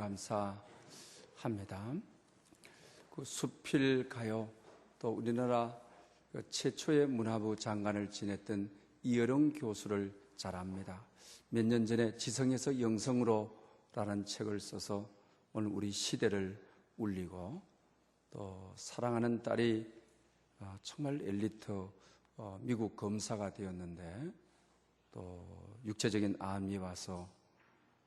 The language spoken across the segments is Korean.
감사합니다. 그 수필가요, 또 우리나라 최초의 문화부 장관을 지냈던 이어룡 교수를 잘 압니다. 몇 년 전에 지성에서 영성으로라는 책을 써서 오늘 우리 시대를 울리고, 또 사랑하는 딸이 정말 엘리트 미국 검사가 되었는데 또 육체적인 암이 와서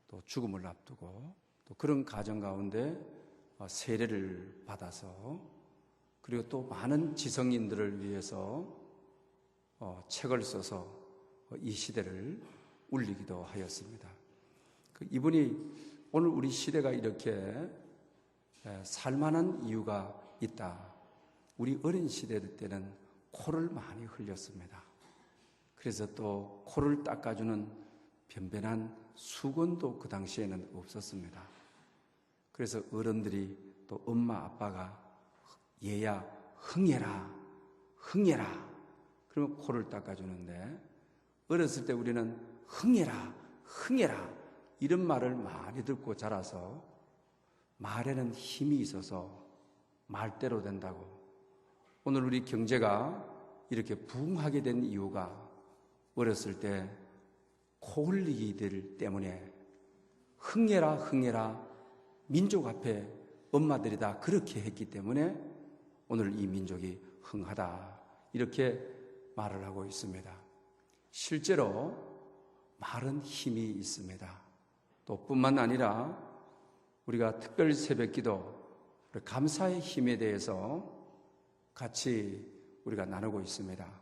또 죽음을 앞두고, 또 그런 가정 가운데 세례를 받아서, 그리고 또 많은 지성인들을 위해서 책을 써서 이 시대를 울리기도 하였습니다. 이분이 오늘 우리 시대가 이렇게 살만한 이유가 있다. 우리 어린 시대 때는 코를 많이 흘렸습니다. 그래서 또 코를 닦아주는 변변한 수건도 그 당시에는 없었습니다. 그래서 어른들이, 또 엄마 아빠가 얘야 흥해라 흥해라 그러면 코를 닦아주는데, 어렸을 때 우리는 흥해라 흥해라 이런 말을 많이 듣고 자라서 말에는 힘이 있어서 말대로 된다고. 오늘 우리 경제가 이렇게 부흥하게 된 이유가 어렸을 때 코 흘리기들 때문에, 흥해라 흥해라 민족 앞에 엄마들이 다 그렇게 했기 때문에 오늘 이 민족이 흥하다, 이렇게 말을 하고 있습니다. 실제로 말은 힘이 있습니다. 또 뿐만 아니라 우리가 특별 새벽기도 감사의 힘에 대해서 같이 우리가 나누고 있습니다.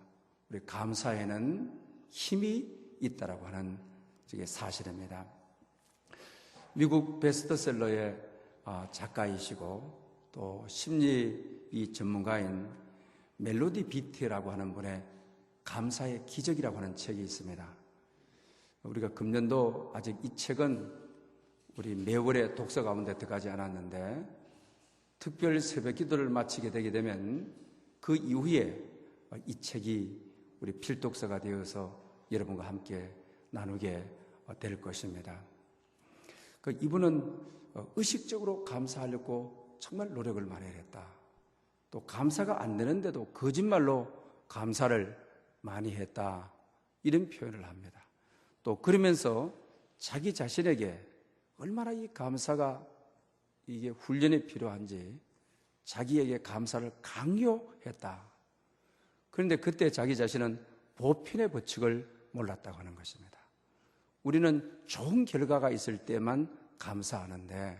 우리 감사에는 힘이 있다라고 하는 사실입니다. 미국 베스트셀러의 작가이시고 또 심리 전문가인 멜로디 비트라고 하는 분의 감사의 기적이라고 하는 책이 있습니다. 우리가 금년도 아직 이 책은 우리 매월의 독서 가운데 들어가지 않았는데, 특별 새벽 기도를 마치게 되게 되면 그 이후에 이 책이 우리 필독서가 되어서 여러분과 함께 나누게 될 것입니다. 이분은 의식적으로 감사하려고 정말 노력을 많이 했다. 또 감사가 안 되는데도 거짓말로 감사를 많이 했다, 이런 표현을 합니다. 또 그러면서 자기 자신에게 얼마나 이 감사가 이게 훈련이 필요한지 자기에게 감사를 강요했다. 그런데 그때 자기 자신은 보편의 법칙을 몰랐다고 하는 것입니다. 우리는 좋은 결과가 있을 때만 감사하는데,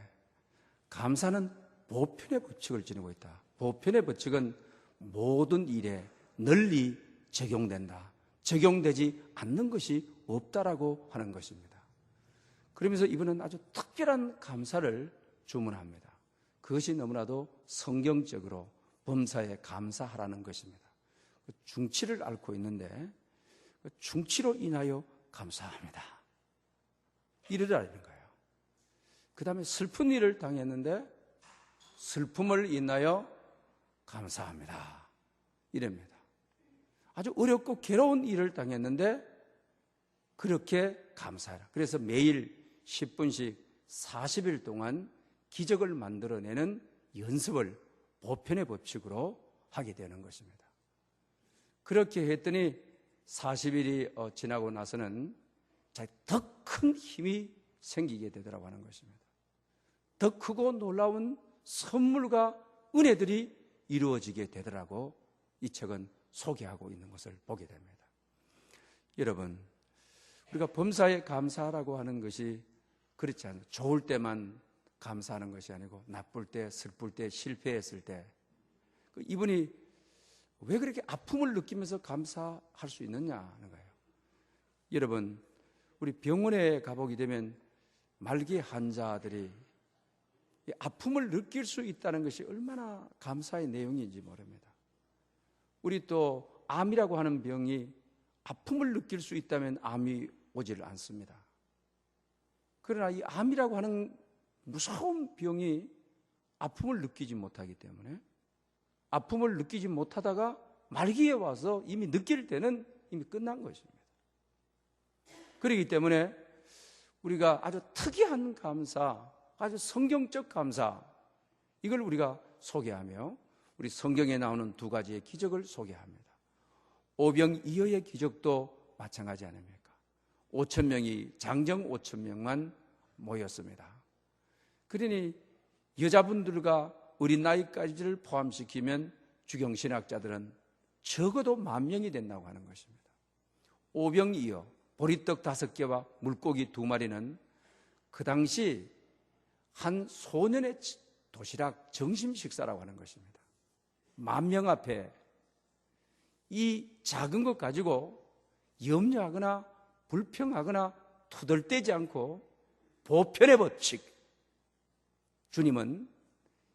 감사는 보편의 법칙을 지니고 있다. 보편의 법칙은 모든 일에 널리 적용된다. 적용되지 않는 것이 없다라고 하는 것입니다. 그러면서 이분은 아주 특별한 감사를 주문합니다. 그것이 너무나도 성경적으로 범사에 감사하라는 것입니다. 중치를 앓고 있는데 중치로 인하여 감사합니다, 이러라는 거예요. 그 다음에 슬픈 일을 당했는데 슬픔을 인하여 감사합니다, 이랍니다. 아주 어렵고 괴로운 일을 당했는데 그렇게 감사해라. 그래서 매일 10분씩 40일 동안 기적을 만들어내는 연습을 보편의 법칙으로 하게 되는 것입니다. 그렇게 했더니 40일이 지나고 나서는 더 큰 힘이 생기게 되더라고 하는 것입니다. 더 크고 놀라운 선물과 은혜들이 이루어지게 되더라고 이 책은 소개하고 있는 것을 보게 됩니다. 여러분, 우리가 범사에 감사하라고 하는 것이 그렇지 않아요. 좋을 때만 감사하는 것이 아니고 나쁠 때, 슬플 때, 실패했을 때. 이분이 왜 그렇게 아픔을 느끼면서 감사할 수 있느냐 하는 거예요. 여러분, 우리 병원에 가보게 되면 말기 환자들이 아픔을 느낄 수 있다는 것이 얼마나 감사의 내용인지 모릅니다. 우리 또 암이라고 하는 병이 아픔을 느낄 수 있다면 암이 오지를 않습니다. 그러나 이 암이라고 하는 무서운 병이 아픔을 느끼지 못하기 때문에, 아픔을 느끼지 못하다가 말기에 와서 이미 느낄 때는 이미 끝난 것입니다. 그렇기 때문에 우리가 아주 특이한 감사, 아주 성경적 감사, 이걸 우리가 소개하며 우리 성경에 나오는 두 가지의 기적을 소개합니다. 오병이어의 기적도 마찬가지 아닙니까? 5천 명이 장정 5천 명만 모였습니다. 그러니 여자분들과 어린 나이까지를 포함시키면 주경신학자들은 적어도 10,000명이 된다고 하는 것입니다. 오병이어, 보리떡 5개와 물고기 2마리는 그 당시 한 소년의 도시락 점심 식사라고 하는 것입니다. 10,000명 앞에 이 작은 것 가지고 염려하거나 불평하거나 투덜대지 않고 보편의 법칙, 주님은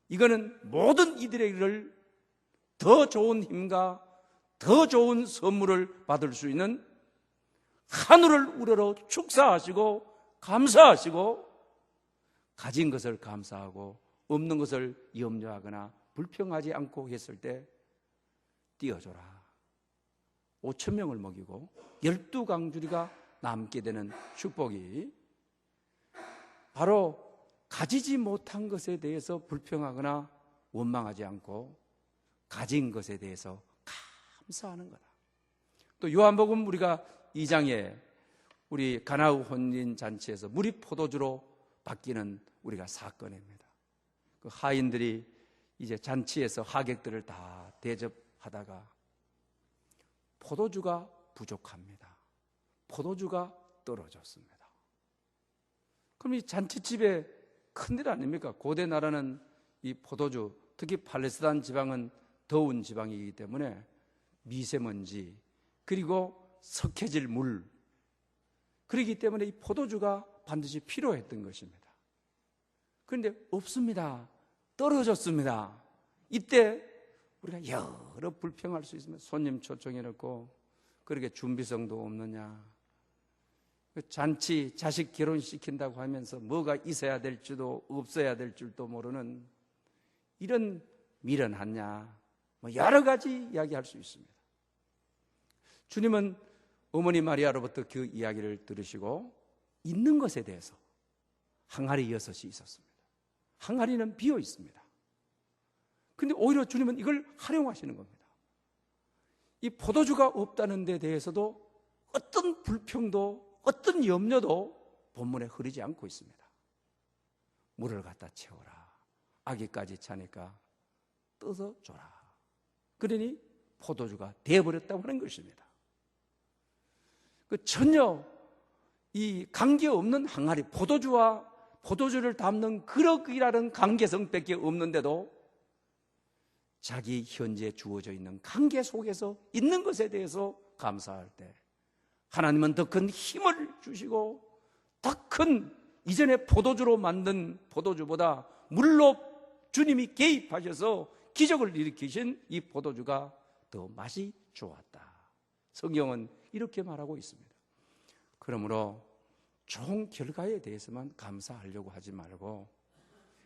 이거는 모든 이들에게를 더 좋은 힘과 더 좋은 선물을 받을 수 있는 하늘을 우러러 축사하시고 감사하시고 가진 것을 감사하고 없는 것을 염려하거나 불평하지 않고 했을 때 띄워줘라. 5천 명을 먹이고 12강주리가 남게 되는 축복이 바로 가지지 못한 것에 대해서 불평하거나 원망하지 않고 가진 것에 대해서 감사하는 거다. 또 요한복음 우리가 2장에 우리 가나우 혼인 잔치에서 물이 포도주로 바뀌는 우리가 사건입니다. 그 하인들이 이제 잔치에서 하객들을 다 대접하다가 포도주가 부족합니다. 포도주가 떨어졌습니다. 그럼 이 잔치집에 큰일 아닙니까? 고대 나라는 이 포도주, 특히 팔레스타인 지방은 더운 지방이기 때문에 미세먼지 그리고 석회질 물, 그렇기 때문에 이 포도주가 반드시 필요했던 것입니다. 그런데 없습니다. 떨어졌습니다. 이때 우리가 여러 불평할 수 있으면 손님 초청해놓고 그렇게 준비성도 없느냐, 잔치 자식 결혼시킨다고 하면서 뭐가 있어야 될 줄도 없어야 될 줄도 모르는 이런 미련하냐, 뭐 여러 가지 이야기할 수 있습니다. 주님은 어머니 마리아로부터 그 이야기를 들으시고 있는 것에 대해서 항아리 6이 있었습니다. 항아리는 비어 있습니다. 그런데 오히려 주님은 이걸 활용하시는 겁니다. 이 포도주가 없다는 데 대해서도 어떤 불평도 어떤 염려도 본문에 흐르지 않고 있습니다. 물을 갖다 채워라. 아기까지 차니까 떠서 줘라. 그러니 포도주가 되어버렸다고 하는 것입니다. 그 전혀 이 관계없는 항아리, 포도주와 포도주를 담는 그릇이라는 관계성밖에 없는데도 자기 현재 주어져 있는 관계 속에서 있는 것에 대해서 감사할 때 하나님은 더 큰 힘을 주시고 더 큰 이전에 포도주로 만든 포도주보다 물로 주님이 개입하셔서 기적을 일으키신 이 포도주가 더 맛이 좋았다. 성경은 이렇게 말하고 있습니다. 그러므로 좋은 결과에 대해서만 감사하려고 하지 말고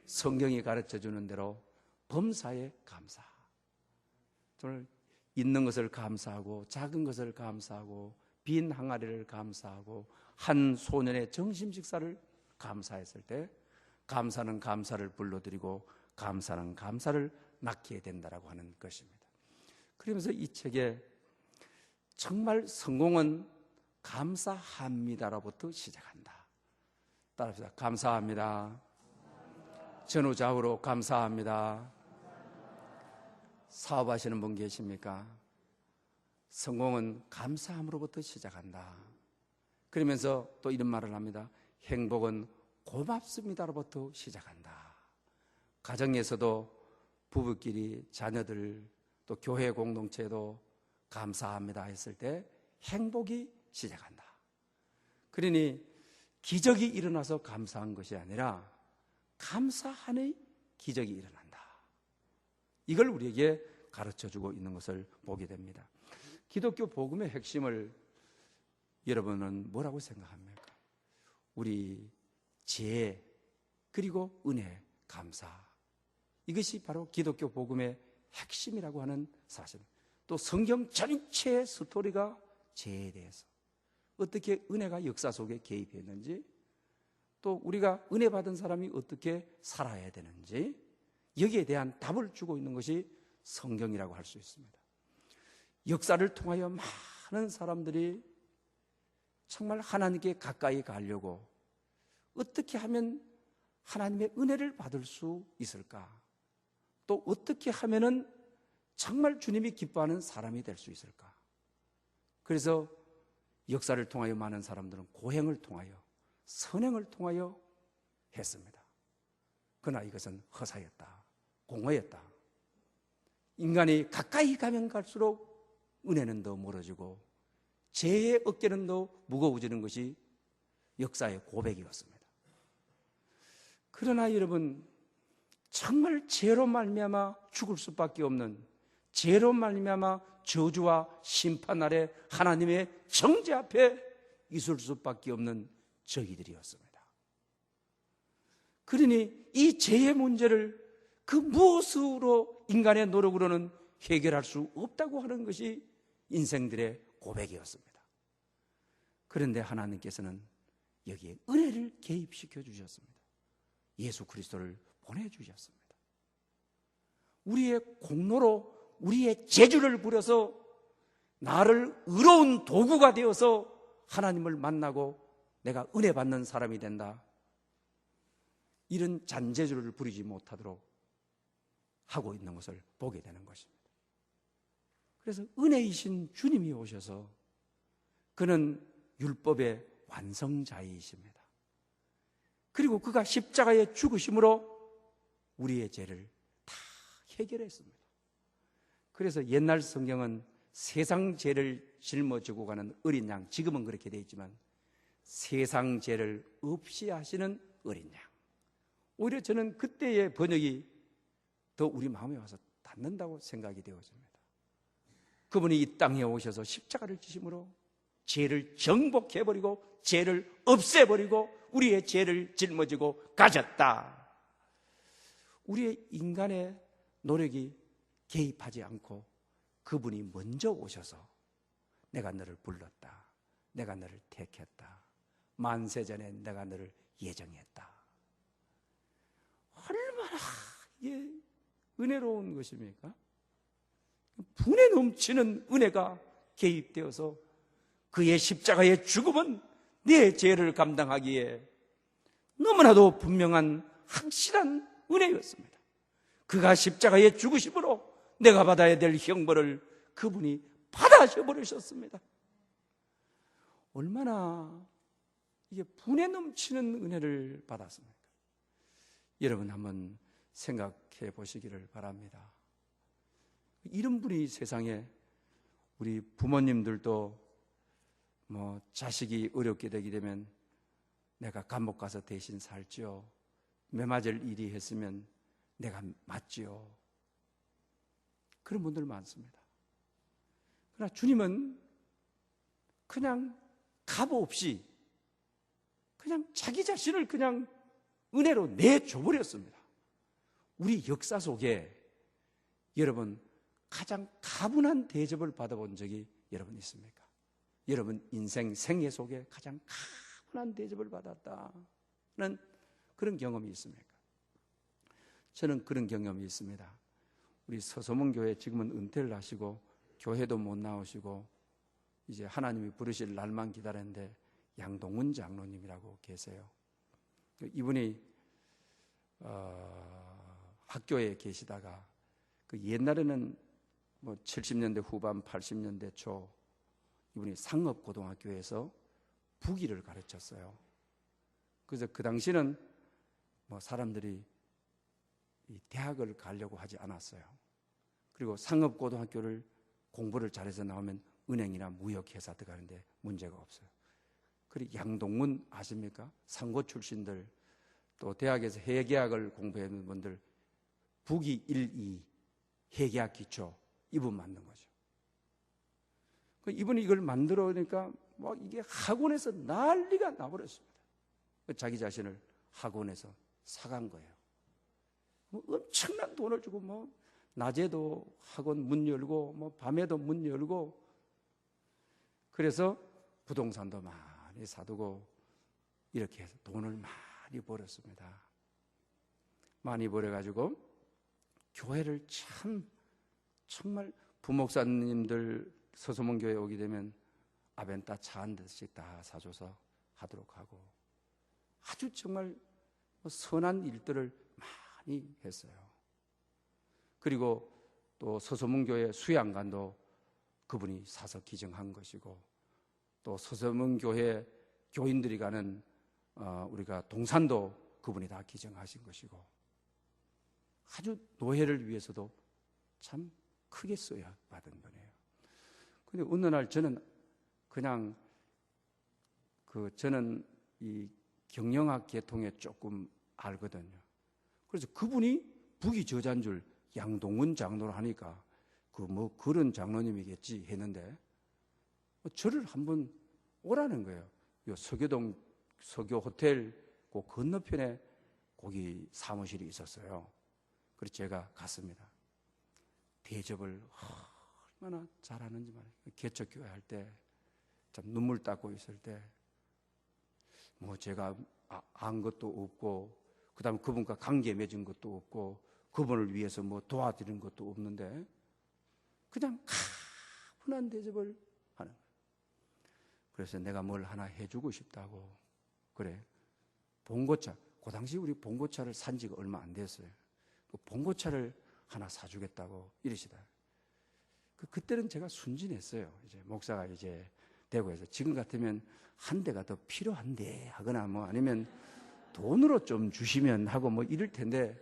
성경이 가르쳐주는 대로 범사에 감사. 오늘 있는 것을 감사하고 작은 것을 감사하고 빈 항아리를 감사하고 한 소년의 점심 식사를 감사했을 때 감사는 감사를 불러들이고 감사는 감사를 낳게 된다라고 하는 것입니다. 그러면서 이 책에 정말 성공은 감사합니다로부터 시작한다. 따라합시다. 감사합니다. 전후좌우로 감사합니다. 사업하시는 분 계십니까? 성공은 감사함으로부터 시작한다. 그러면서 또 이런 말을 합니다. 행복은 고맙습니다로부터 시작한다. 가정에서도 부부끼리 자녀들 또 교회 공동체도 감사합니다 했을 때 행복이 시작한다. 그러니 기적이 일어나서 감사한 것이 아니라 감사하는 기적이 일어난다. 이걸 우리에게 가르쳐주고 있는 것을 보게 됩니다. 기독교 복음의 핵심을 여러분은 뭐라고 생각합니까? 우리 죄 그리고 은혜, 감사, 이것이 바로 기독교 복음의 핵심이라고 하는 사실입니다. 또 성경 전체의 스토리가 죄에 대해서 어떻게 은혜가 역사 속에 개입했는지, 또 우리가 은혜 받은 사람이 어떻게 살아야 되는지 여기에 대한 답을 주고 있는 것이 성경이라고 할 수 있습니다. 역사를 통하여 많은 사람들이 정말 하나님께 가까이 가려고 어떻게 하면 하나님의 은혜를 받을 수 있을까? 또 어떻게 하면은 정말 주님이 기뻐하는 사람이 될 수 있을까? 그래서 역사를 통하여 많은 사람들은 고행을 통하여 선행을 통하여 했습니다. 그러나 이것은 허사였다. 공허였다. 인간이 가까이 가면 갈수록 은혜는 더 멀어지고 죄의 어깨는 더 무거워지는 것이 역사의 고백이었습니다. 그러나 여러분, 정말 죄로 말미암아 죽을 수밖에 없는, 죄로 말미암아 저주와 심판 아래 하나님의 정죄 앞에 있을 수밖에 없는 저희들이었습니다. 그러니 이 죄의 문제를 그 무엇으로 인간의 노력으로는 해결할 수 없다고 하는 것이 인생들의 고백이었습니다. 그런데 하나님께서는 여기에 은혜를 개입시켜 주셨습니다. 예수 그리스도를 보내주셨습니다. 우리의 공로로 우리의 재주를 부려서 나를 의로운 도구가 되어서 하나님을 만나고 내가 은혜 받는 사람이 된다, 이런 잔재주를 부리지 못하도록 하고 있는 것을 보게 되는 것입니다. 그래서 은혜이신 주님이 오셔서 그는 율법의 완성자이십니다. 그리고 그가 십자가에 죽으심으로 우리의 죄를 다 해결했습니다. 그래서 옛날 성경은 세상 죄를 짊어지고 가는 어린 양, 지금은 그렇게 되어 있지만 세상 죄를 없이 하시는 어린 양, 오히려 저는 그때의 번역이 더 우리 마음에 와서 닿는다고 생각이 되어집니다. 그분이 이 땅에 오셔서 십자가를 지심으로 죄를 정복해버리고 죄를 없애버리고 우리의 죄를 짊어지고 가셨다. 우리의 인간의 노력이 개입하지 않고 그분이 먼저 오셔서 내가 너를 불렀다, 내가 너를 택했다, 만세전에 내가 너를 예정했다. 얼마나 이게 은혜로운 것입니까? 분에 넘치는 은혜가 개입되어서 그의 십자가의 죽음은 내 죄를 감당하기에 너무나도 분명한 확실한 은혜였습니다. 그가 십자가의 죽으심으로 내가 받아야 될 형벌을 그분이 받아셔버리셨습니다. 얼마나 이게 분에 넘치는 은혜를 받았습니까? 여러분 한번 생각해 보시기를 바랍니다. 이런 분이 세상에, 우리 부모님들도 뭐 자식이 어렵게 되게 되면 내가 감옥 가서 대신 살지요, 매맞을 일이 했으면 내가 맞지요, 그런 분들 많습니다. 그러나 주님은 그냥 값 없이 그냥 자기 자신을 그냥 은혜로 내줘버렸습니다. 우리 역사 속에 여러분 가장 가분한 대접을 받아본 적이 여러분 있습니까? 여러분 인생 생애 속에 가장 가분한 대접을 받았다는 그런 경험이 있습니까? 저는 그런 경험이 있습니다. 우리 서소문 교회 지금은 은퇴를 하시고 교회도 못 나오시고 이제 하나님이 부르실 날만 기다렸는데 양동훈 장로님이라고 계세요. 이분이 학교에 계시다가 그 옛날에는 뭐 70년대 후반 80년대 초 이분이 상업고등학교에서 부기를 가르쳤어요. 그래서 그 당시는 뭐 사람들이 이 대학을 가려고 하지 않았어요. 그리고 상업고등학교를 공부를 잘해서 나오면 은행이나 무역회사 들어가는데 문제가 없어요. 그리고 양동문 아십니까? 상고 출신들, 또 대학에서 회계학을 공부했는 분들 부기 1, 2 회계학 기초 이분 만든 거죠. 이분이 이걸 만들어내니까 막 이게 학원에서 난리가 나버렸습니다. 자기 자신을 학원에서 사간 거예요. 뭐 엄청난 돈을 주고 뭐 낮에도 학원 문 열고 뭐 밤에도 문 열고, 그래서 부동산도 많이 사두고 이렇게 해서 돈을 많이 벌었습니다. 많이 벌어가지고 교회를 정말 부목사님들 서소문교회 오게 되면 아벤따 차 한 대씩 다 사줘서 하도록 하고 아주 정말 선한 일들을 많이 했어요. 그리고 또 서소문교회 수양관도 그분이 사서 기증한 것이고, 또 서소문교회 교인들이 가는 우리가 동산도 그분이 다 기증하신 것이고, 아주 노회를 위해서도 참 크게 써야 받은 분이에요. 근데 어느 날 저는 그냥 저는 이 경영학 계통에 조금 알거든요. 그래서 그분이 북이 저자인 줄 양동근 장로로 하니까 그런 장로님이겠지 했는데 저를 한번 오라는 거예요. 요 서교동 서교 호텔 그 건너편에 거기 사무실이 있었어요. 그래서 제가 갔습니다. 대접을 얼마나 잘하는지 말이에요. 개척교회 할 때 참 눈물 닦고 있을 때 뭐 제가 안 것도 없고, 그 다음에 그분과 관계 맺은 것도 없고, 그분을 위해서 뭐 도와드리는 것도 없는데 그냥 가분한 대접을 하는 거예요. 그래서 내가 뭘 하나 해주고 싶다고. 그래, 봉고차, 그 당시 우리 봉고차를 산 지가 얼마 안 됐어요. 그 봉고차를 하나 사주겠다고 이러시다. 그때는 제가 순진했어요. 이제 목사가 이제 되고 해서 지금 같으면 한 대가 더 필요한데 하거나 뭐 아니면 돈으로 좀 주시면 하고 뭐 이럴 텐데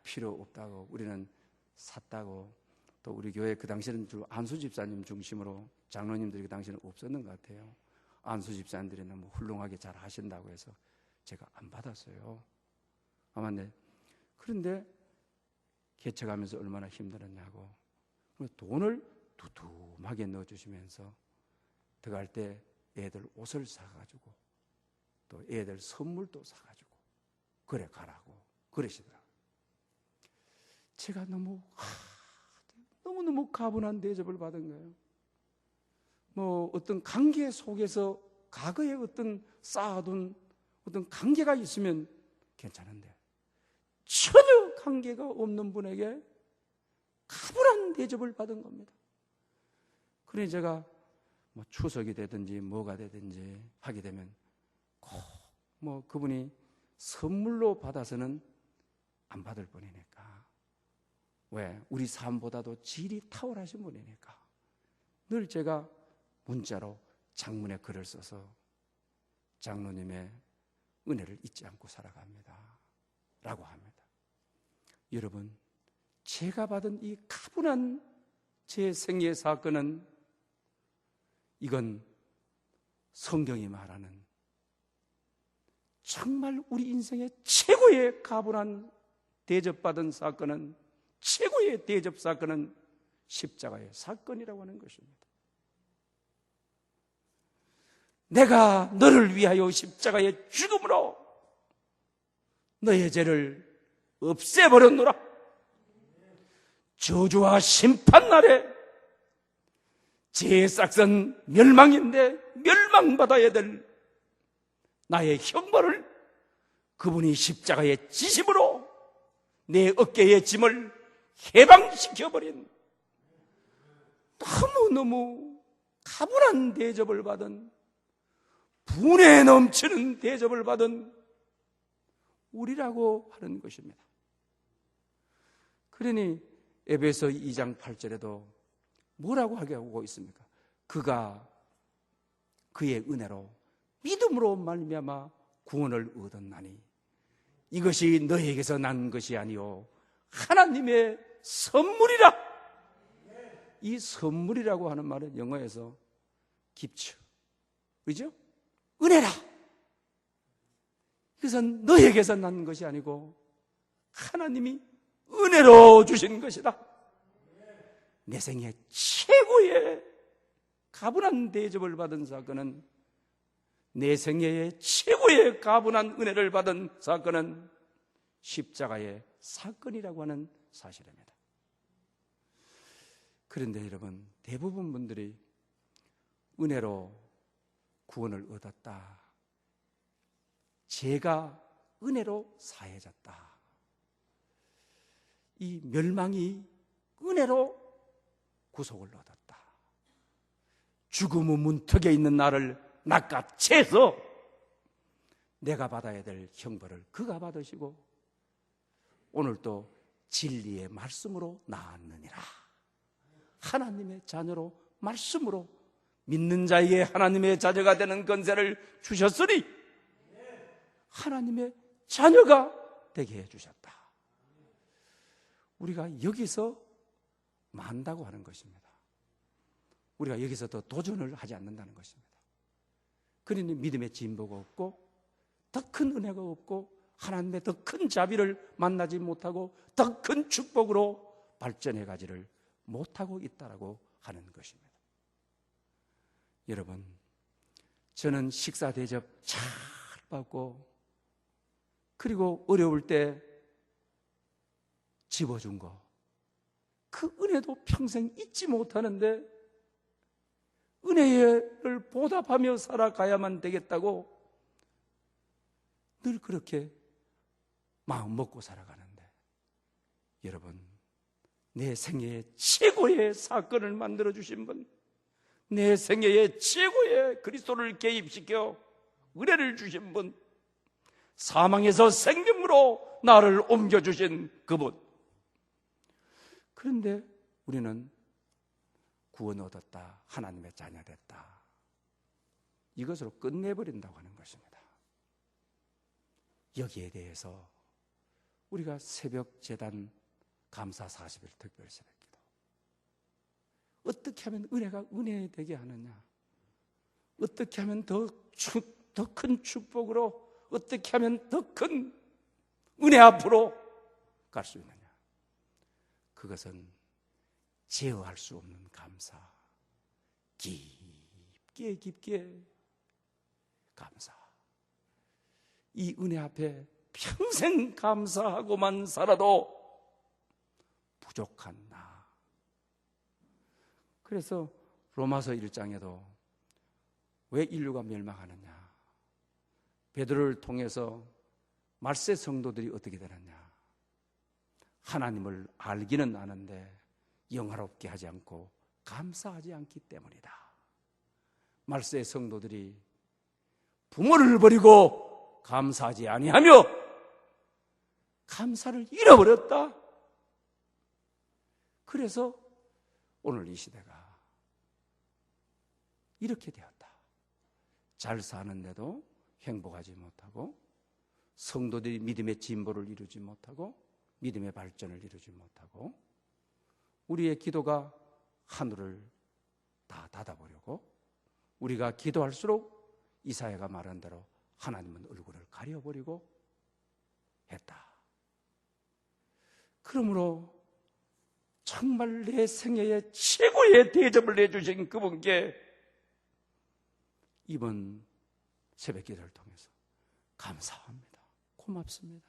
필요 없다고 우리는 샀다고. 또 우리 교회 그 당시에는 주로 안수 집사님 중심으로 장로님들이 그 당시에는 없었는 것 같아요. 안수 집사님들이 너무 훌륭하게 잘 하신다고 해서 제가 안 받았어요. 아마 그런데 개척하면서 얼마나 힘들었냐고. 돈을 두툼하게 넣어주시면서 들어갈 때 애들 옷을 사가지고 또 애들 선물도 사가지고 그래 가라고 그러시더라고요. 제가 너무너무 가분한 대접을 받은 거예요. 뭐 어떤 관계 속에서 과거에 어떤 쌓아둔 어떤 관계가 있으면 괜찮은데 전혀 관계가 없는 분에게 가분한 대접을 받은 겁니다. 그러니 제가 뭐 추석이 되든지 뭐가 되든지 하게 되면 꼭 뭐 그분이 선물로 받아서는 안 받을 분이니까, 왜? 우리 삶보다도 질이 탁월하신 분이니까 늘 제가 문자로 장문의 글을 써서 장로님의 은혜를 잊지 않고 살아갑니다 라고 합니다. 여러분, 제가 받은 이 가분한 제 생애 사건은 이건 성경이 말하는 정말 우리 인생의 최고의 가분한 대접받은 사건은, 최고의 대접 사건은 십자가의 사건이라고 하는 것입니다. 내가 너를 위하여 십자가의 죽음으로 너의 죄를 없애버렸노라. 저주와 심판날에 죄의 싹은 멸망인데 멸망받아야 될 나의 형벌을 그분이 십자가의 지심으로 내 어깨의 짐을 해방시켜버린 너무너무 가분한 대접을 받은, 분에 넘치는 대접을 받은 우리라고 하는 것입니다. 그러니 에베소 2장 8절에도 뭐라고 하고 있습니까? 그가 그의 은혜로 믿음으로 말미암아 구원을 얻었나니 이것이 너에게서 난 것이 아니요 하나님의 선물이라. 이 선물이라고 하는 말은 영어에서 기프트, 그죠? 은혜라. 이것은 너에게서 난 것이 아니고 하나님이 은혜로 주신 것이다. 내 생애 최고의 가분한 대접을 받은 사건은, 내 생애의 최고의 가분한 은혜를 받은 사건은 십자가의 사건이라고 하는 사실입니다. 그런데 여러분, 대부분 분들이 은혜로 구원을 얻었다, 제가 은혜로 사해졌다. 이 멸망이 은혜로 구속을 얻었다. 죽음의 문턱에 있는 나를 낚아채서 내가 받아야 될 형벌을 그가 받으시고 오늘도 진리의 말씀으로 나았느니라. 하나님의 자녀로 말씀으로 믿는 자에게 하나님의 자녀가 되는 권세를 주셨으니 하나님의 자녀가 되게 해주셨다. 우리가 여기서 만다고 하는 것입니다. 우리가 여기서 더 도전을 하지 않는다는 것입니다. 그러니 믿음의 진보가 없고 더 큰 은혜가 없고 하나님의 더 큰 자비를 만나지 못하고 더 큰 축복으로 발전해 가지를 못하고 있다라고 하는 것입니다. 여러분, 저는 식사 대접 잘 받고 그리고 어려울 때 집어준 거, 그 은혜도 평생 잊지 못하는데 은혜를 보답하며 살아가야만 되겠다고 늘 그렇게 마음 먹고 살아가는데 여러분, 내 생애의 최고의 사건을 만들어주신 분, 내 생애의 최고의 그리스도를 개입시켜 은혜를 주신 분, 사망에서 생명으로 나를 옮겨주신 그분. 그런데 우리는 구원 얻었다, 하나님의 자녀 됐다, 이것으로 끝내버린다고 하는 것입니다. 여기에 대해서 우리가 새벽 재단 감사 40일 특별 새벽기도, 어떻게 하면 은혜가 은혜되게 하느냐, 어떻게 하면 더 큰 축복으로, 어떻게 하면 더 큰 은혜 앞으로 갈 수 있느냐, 그것은 제어할 수 없는 감사, 깊게 감사. 이 은혜 앞에 평생 감사하고만 살아도 부족한 나. 그래서 로마서 1장에도 왜 인류가 멸망하느냐, 베드로를 통해서 말세 성도들이 어떻게 되느냐, 하나님을 알기는 아는데 영화롭게 하지 않고 감사하지 않기 때문이다. 말세 성도들이 부모를 버리고 감사하지 아니하며 감사를 잃어버렸다. 그래서 오늘 이 시대가 이렇게 되었다. 잘 사는데도 행복하지 못하고, 성도들이 믿음의 진보를 이루지 못하고, 믿음의 발전을 이루지 못하고, 우리의 기도가 하늘을 다 닫아보려고, 우리가 기도할수록 이사야가 말한 대로 하나님은 얼굴을 가려버리고 했다. 그러므로 정말 내 생애의 최고의 대접을 내주신 그분께 이번 새벽 기도를 통해서 감사합니다, 고맙습니다.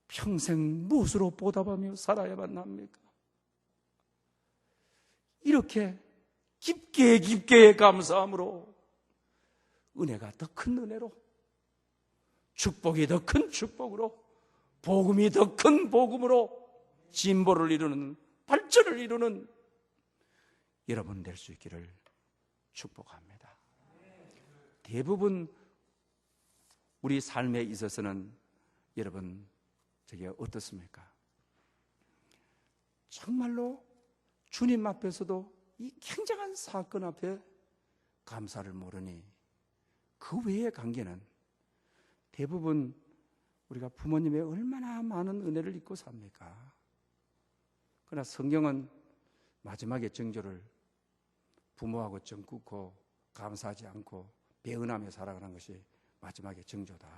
평생 무엇으로 보답하며 살아야만 합니까? 이렇게 깊게 감사함으로 은혜가 더 큰 은혜로, 축복이 더 큰 축복으로, 복음이 더 큰 복음으로 진보를 이루는, 발전을 이루는 여러분 될 수 있기를 축복합니다. 대부분 우리 삶에 있어서는 여러분 저게 어떻습니까? 정말로 주님 앞에서도 이 굉장한 사건 앞에 감사를 모르니 그 외의 관계는 대부분 우리가 부모님의 얼마나 많은 은혜를 잊고 삽니까? 그러나 성경은 마지막에 정조를 부모하고 정 끊고 감사하지 않고 배은하며 살아가는 것이 마지막에 정조다.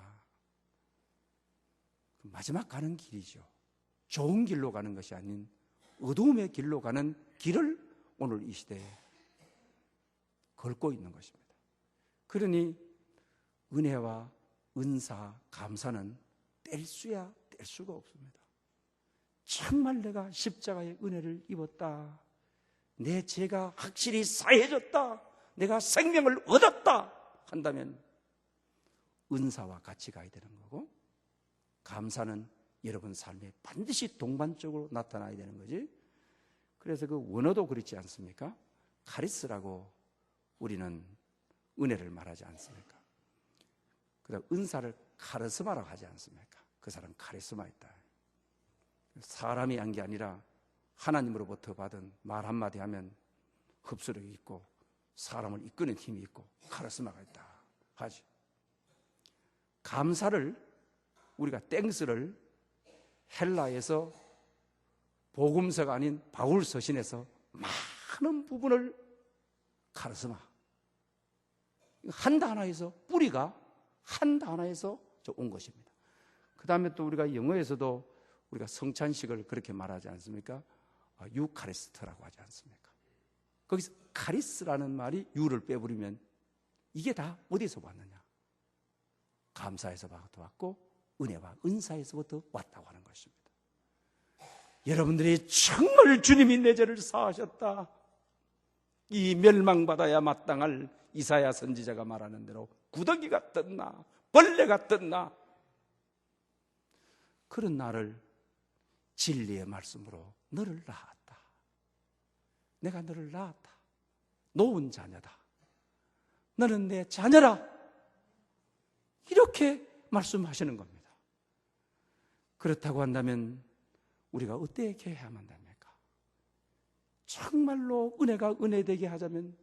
마지막 가는 길이죠. 좋은 길로 가는 것이 아닌 어두움의 길로 가는 길을 오늘 이 시대에 걸고 있는 것입니다. 그러니 은혜와 은사, 감사는 뗄 수야 뗄 수가 없습니다. 정말 내가 십자가의 은혜를 입었다, 내 죄가 확실히 사해졌다, 내가 생명을 얻었다 한다면 은사와 같이 가야 되는 거고, 감사는 여러분 삶에 반드시 동반적으로 나타나야 되는 거지. 그래서 그 원어도 그렇지 않습니까? 카리스라고 우리는 은혜를 말하지 않습니까? 그다음 은사를 카르스마라고 하지 않습니까? 그 사람 카리스마 있다. 사람이 한 게 아니라 하나님으로부터 받은 말 한마디 하면 흡수력이 있고 사람을 이끄는 힘이 있고 카리스마가 있다 하지. 감사를, 우리가 땡스를 헬라에서 복음서가 아닌 바울 서신에서 많은 부분을 카르스마, 한 단어에서, 뿌리가 한 단어에서 온 것입니다. 그 다음에 또 우리가 영어에서도 우리가 성찬식을 그렇게 말하지 않습니까? 유카리스트라고 하지 않습니까? 거기서 카리스라는 말이 유를 빼버리면 이게 다 어디서 왔느냐? 감사에서부터 왔고 은혜와 은사에서부터 왔다고 하는 것입니다. 여러분들이 정말 주님이 내 죄를 사하셨다, 이 멸망받아야 마땅할 이사야 선지자가 말하는 대로 구더기가 떴나 벌레가 떴나, 그런 나를 진리의 말씀으로 너를 낳았다, 내가 너를 낳았다, 놓은 자녀다, 너는 내 자녀라, 이렇게 말씀하시는 겁니다. 그렇다고 한다면 우리가 어떻게 해야만 됩니까? 정말로 은혜가 은혜되게 하자면,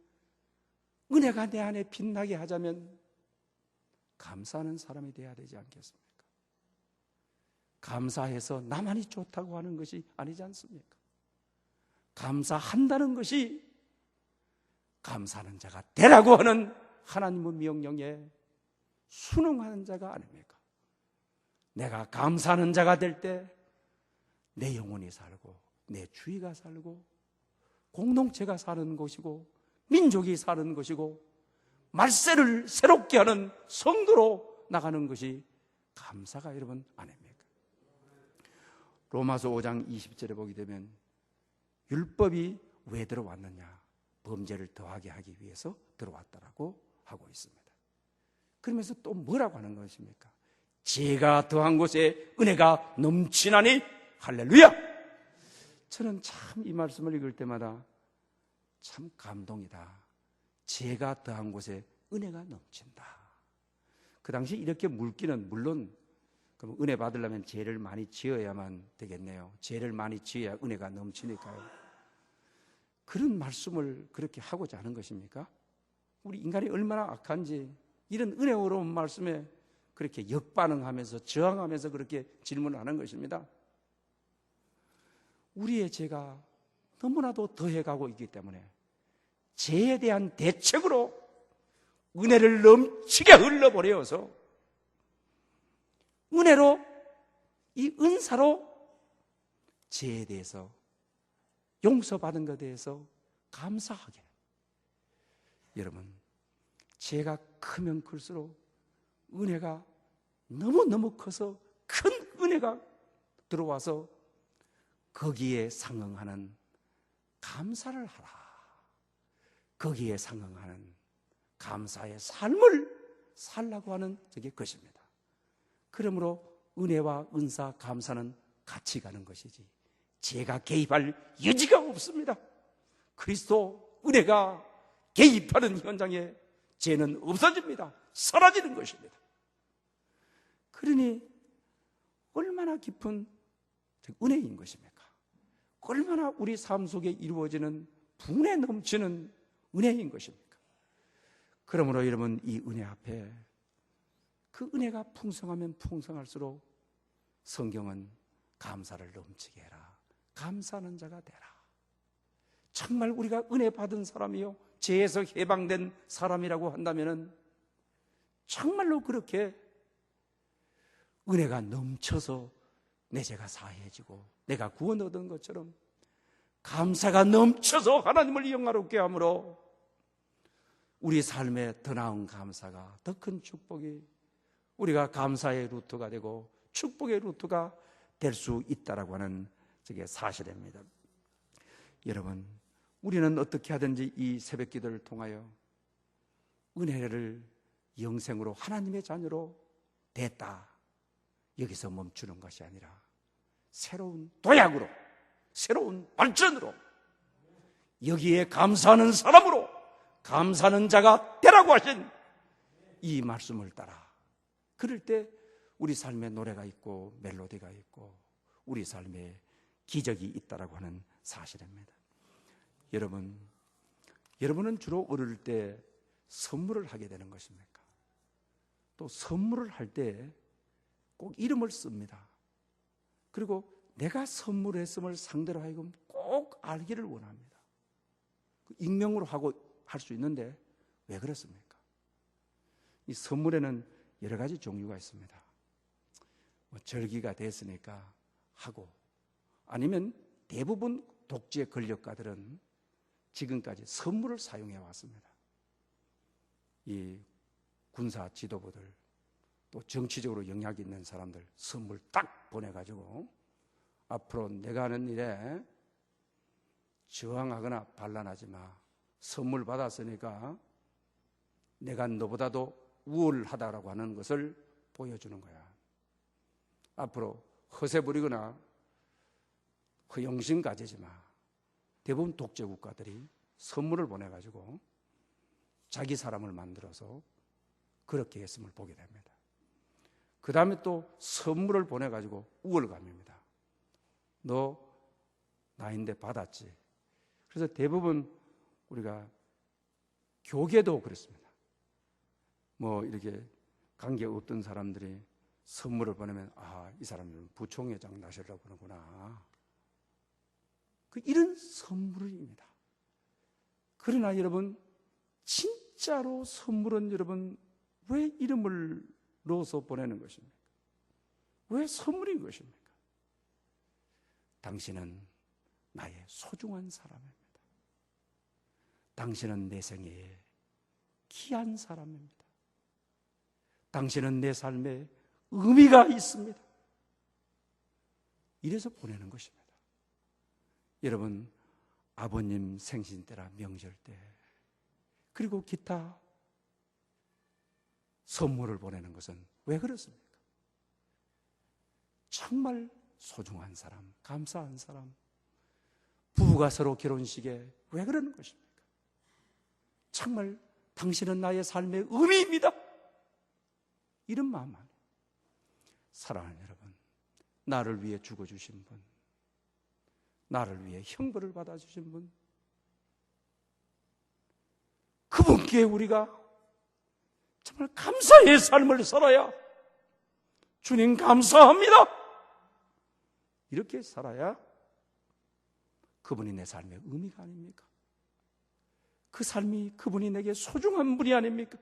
은혜가 내 안에 빛나게 하자면 감사하는 사람이 되어야 되지 않겠습니까? 감사해서 나만이 좋다고 하는 것이 아니지 않습니까? 감사한다는 것이 감사하는 자가 되라고 하는 하나님의 명령에 순응하는 자가 아닙니까? 내가 감사하는 자가 될 때 내 영혼이 살고 내 주위가 살고 공동체가 사는 것이고 민족이 사는 것이고 말세를 새롭게 하는 성도로 나가는 것이 감사가 여러분 아닙니까? 로마서 5장 20절에 보게 되면 율법이 왜 들어왔느냐? 범죄를 더하게 하기 위해서 들어왔다라고 하고 있습니다. 그러면서 또 뭐라고 하는 것입니까? 죄가 더한 곳에 은혜가 넘치나니 할렐루야! 저는 참 이 말씀을 읽을 때마다 참 감동이다. 죄가 더한 곳에 은혜가 넘친다. 그 당시 이렇게 묽기는, 물론 그럼 은혜 받으려면 죄를 많이 지어야만 되겠네요. 죄를 많이 지어야 은혜가 넘치니까요. 그런 말씀을 그렇게 하고자 하는 것입니까? 우리 인간이 얼마나 악한지 이런 은혜로운 말씀에 그렇게 역반응하면서 저항하면서 그렇게 질문을 하는 것입니다. 우리의 죄가 너무나도 더해가고 있기 때문에 죄에 대한 대책으로 은혜를 넘치게 흘러버려서 은혜로, 이 은사로 죄에 대해서, 용서받은 것에 대해서 감사하게. 여러분, 죄가 크면 클수록 은혜가 너무너무 커서 큰 은혜가 들어와서 거기에 상응하는 감사를 하라, 거기에 상응하는 감사의 삶을 살라고 하는 저게 것입니다. 그러므로 은혜와 은사, 감사는 같이 가는 것이지 죄가 개입할 여지가 없습니다. 그리스도 은혜가 개입하는 현장에 죄는 없어집니다. 사라지는 것입니다. 그러니 얼마나 깊은 은혜인 것입니까? 얼마나 우리 삶 속에 이루어지는 분에 넘치는 은혜인 것입니까? 그러므로 여러분, 이 은혜 앞에 그 은혜가 풍성하면 풍성할수록 성경은 감사를 넘치게 해라, 감사하는 자가 되라. 정말 우리가 은혜 받은 사람이요, 죄에서 해방된 사람이라고 한다면 정말로 그렇게 은혜가 넘쳐서 내 죄가 사해지고 내가 구원 얻은 것처럼 감사가 넘쳐서 하나님을 영화롭게 함으로 우리 삶에 더 나은 감사가, 더 큰 축복이, 우리가 감사의 루트가 되고 축복의 루트가 될 수 있다라고 하는 저게 사실입니다. 여러분, 우리는 어떻게 하든지 이 새벽 기도를 통하여 은혜를 영생으로 하나님의 자녀로 됐다. 여기서 멈추는 것이 아니라 새로운 도약으로, 새로운 발전으로, 여기에 감사하는 사람으로, 감사하는 자가 되라고 하신 이 말씀을 따라 그럴 때 우리 삶에 노래가 있고 멜로디가 있고 우리 삶에 기적이 있다라고 하는 사실입니다. 여러분은 주로 어릴 때 선물을 하게 되는 것입니까? 또 선물을 할 때 꼭 이름을 씁니다. 그리고 내가 선물했음을 상대로 하여금 꼭 알기를 원합니다. 익명으로 하고 할 수 있는데 왜 그렇습니까? 이 선물에는 여러 가지 종류가 있습니다. 절기가 됐으니까 하고, 아니면 대부분 독재 권력가들은 지금까지 선물을 사용해 왔습니다. 이 군사 지도부들, 또 정치적으로 영향이 있는 사람들 선물 딱 보내가지고 앞으로 내가 하는 일에 저항하거나 반란하지 마. 선물 받았으니까 내가 너보다도 우월하다라고 하는 것을 보여주는 거야. 앞으로 허세 부리거나 허영심 가지지 마. 대부분 독재 국가들이 선물을 보내가지고 자기 사람을 만들어서 그렇게 했음을 보게 됩니다. 그 다음에 또 선물을 보내가지고 우월감입니다. 너 나인데 받았지. 그래서 대부분 우리가 교계도 그렇습니다. 뭐 이렇게 관계 없던 사람들이 선물을 보내면 이 사람들은 부총회장 나시려고 그러구나. 이런 선물입니다. 그러나 여러분, 진짜로 선물은 여러분 왜 이름을 넣어서 보내는 것입니까? 왜 선물인 것입니까? 당신은 나의 소중한 사람입니다. 당신은 내 생애에 귀한 사람입니다. 당신은 내 삶에 의미가 있습니다. 이래서 보내는 것입니다. 여러분, 아버님 생신 때나 명절 때, 그리고 기타 선물을 보내는 것은 왜 그렇습니까? 정말 소중한 사람, 감사한 사람, 부부가 서로 결혼식에 왜 그러는 것입니까? 정말 당신은 나의 삶의 의미입니다. 이런 마음 안에 사랑하는 여러분, 나를 위해 죽어주신 분, 나를 위해 형벌을 받아주신 분, 그분께 우리가 정말 감사의 삶을 살아야, 주님 감사합니다, 이렇게 살아야 그분이 내 삶의 의미가 아닙니까? 그 삶이 그분이 내게 소중한 분이 아닙니까?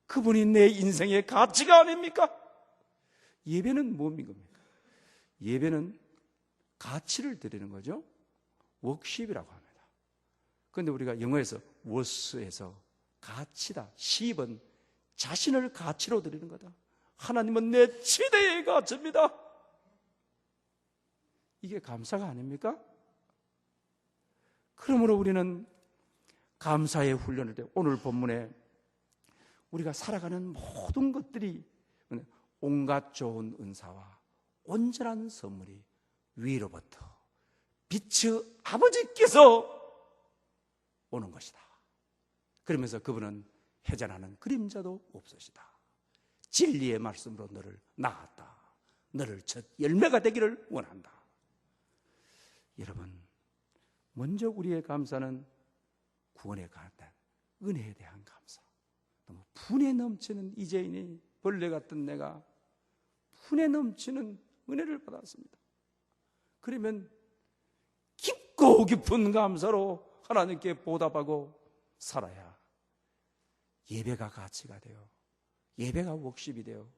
그분이 내 인생의 가치가 아닙니까? 예배는 뭡니까? 예배는 가치를 드리는 거죠. 워십이라고 합니다. 그런데 우리가 영어에서 워스에서 가치다. 시입은 자신을 가치로 드리는 거다. 하나님은 내 최대의 가치입니다. 이게 감사가 아닙니까? 그러므로 우리는 감사의 훈련을 때, 오늘 본문에 우리가 살아가는 모든 것들이 온갖 좋은 은사와 온전한 선물이 위로부터 빛의 아버지께서 오는 것이다. 그러면서 그분은 해전하는 그림자도 없으시다. 진리의 말씀으로 너를 낳았다. 너를 첫 열매가 되기를 원한다. 여러분, 먼저 우리의 감사는 구원에 관한 은혜에 대한 감사. 너무 분에 넘치는 이재인이, 벌레 같은 내가 분에 넘치는 은혜를 받았습니다. 그러면 깊고 깊은 감사로 하나님께 보답하고 살아야 예배가 가치가 되어, 예배가 워십이 되어,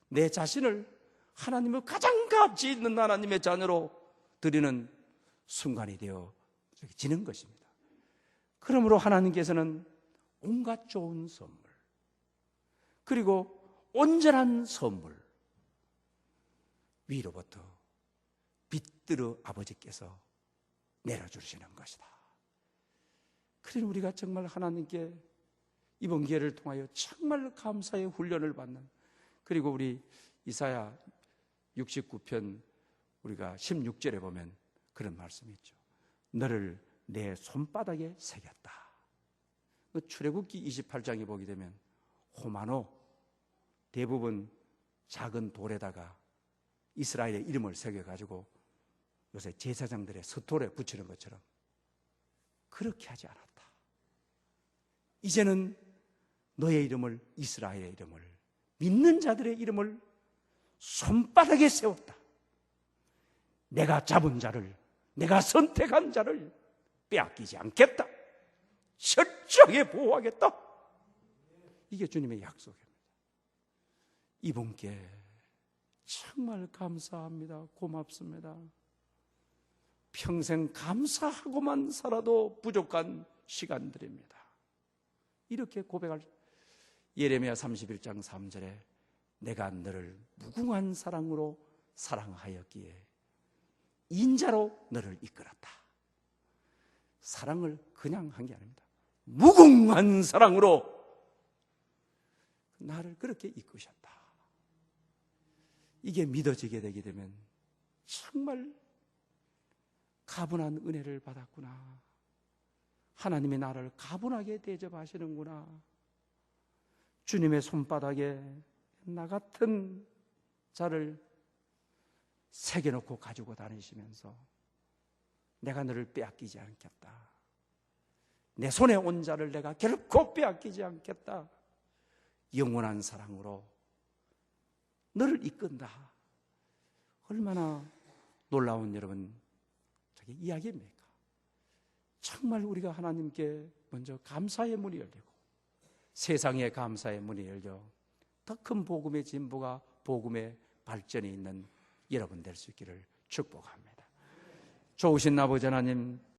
내 자신을 하나님의 가장 가치 있는 하나님의 자녀로 드리는 순간이 되어지는 것입니다. 그러므로 하나님께서는 온갖 좋은 선물, 그리고 온전한 선물, 위로부터 빛들어 아버지께서 내려주시는 것이다. 그래서 우리가 정말 하나님께 이번 기회를 통하여 정말 감사의 훈련을 받는, 그리고 우리 이사야 69편 우리가 16절에 보면 그런 말씀이 있죠. 너를 내 손바닥에 새겼다. 출애굽기 28장에 보게 되면 호마노, 대부분 작은 돌에다가 이스라엘의 이름을 새겨가지고 요새 제사장들의 서돌에 붙이는 것처럼 그렇게 하지 않았다. 이제는 너의 이름을, 이스라엘의 이름을, 믿는 자들의 이름을 손바닥에 세웠다. 내가 잡은 자를, 내가 선택한 자를 빼앗기지 않겠다. 철저하게 보호하겠다. 이게 주님의 약속입니다. 이분께 정말 감사합니다. 고맙습니다. 평생 감사하고만 살아도 부족한 시간들입니다. 이렇게 고백할, 예레미야 31장 3절에 내가 너를 무궁한 사랑으로 사랑하였기에 인자로 너를 이끌었다. 사랑을 그냥 한 게 아닙니다. 무궁한 사랑으로 나를 그렇게 이끄셨다. 이게 믿어지게 되게 되면 정말 가분한 은혜를 받았구나. 하나님이 나를 가분하게 대접하시는구나. 주님의 손바닥에 나 같은 자를 새겨놓고 가지고 다니시면서 내가 너를 빼앗기지 않겠다. 내 손에 온 자를 내가 결코 빼앗기지 않겠다. 영원한 사랑으로 너를 이끈다. 얼마나 놀라운 여러분 저게 이야기입니까? 정말 우리가 하나님께 먼저 감사의 문이 열리고 세상에 감사의 문이 열려 더 큰 복음의 진보가, 복음의 발전이 있는 여러분 될 수 있기를 축복합니다. 좋으신 아버지 하나님,